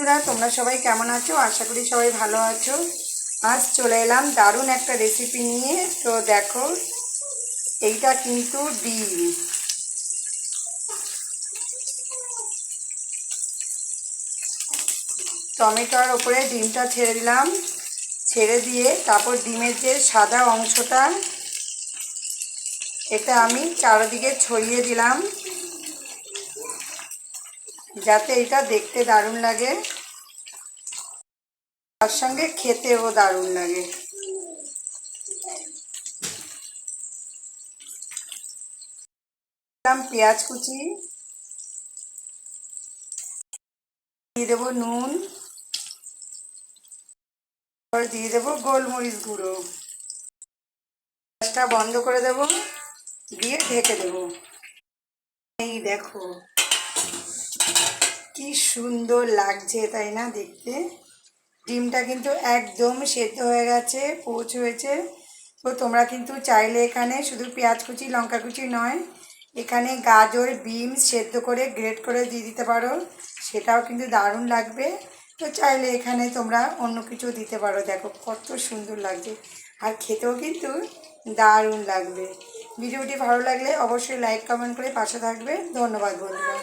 বন্ধুরা, তোমরা সবাই কেমন আছো? আশা করি সবাই ভালো আছো। আজ চলে এলাম দারুণ একটা রেসিপি নিয়ে। তো দেখো, এইটা কিন্তু ডিম। টমেটোর ওপরে ডিমটা ছেড়ে দিলাম, ছেড়ে দিয়ে তারপর ডিমের যে সাদা অংশটা এটা আমি চারিদিকে ছড়িয়ে দিলাম, যাতে এটা দেখতে দারুণ লাগে, তার সঙ্গে খেতেও দারুণ লাগে। পেঁয়াজ কুচি দিয়ে দেবো, নুন, দিয়ে দেবো গোলমরিচ গুঁড়ো। গ্যাসটা বন্ধ করে দেবো, দিয়ে ঢেকে দেবো। এই দেখো কি সুন্দর লাগছে, তাই না দেখতে? ডিমটা কিন্তু একদম সেদ্ধ হয়ে গেছে, পোচ হয়েছে। তো তোমরা কিন্তু চাইলে এখানে শুধু পেঁয়াজ কুচি লঙ্কা কুচি নয়, এখানে গাজর বিনস সেদ্ধ করে গ্রেট করে দিয়ে দিতে পারো, সেটাও কিন্তু দারুণ লাগবে। তো চাইলে এখানে তোমরা অন্য কিছু দিতে পারো। দেখো কত সুন্দর লাগছে, আর খেতেও কিন্তু দারুণ লাগবে। ভিডিওটি ভালো লাগলে অবশ্যই লাইক কমেন্ট করে পাশে থাকবে। ধন্যবাদ বন্ধুরা।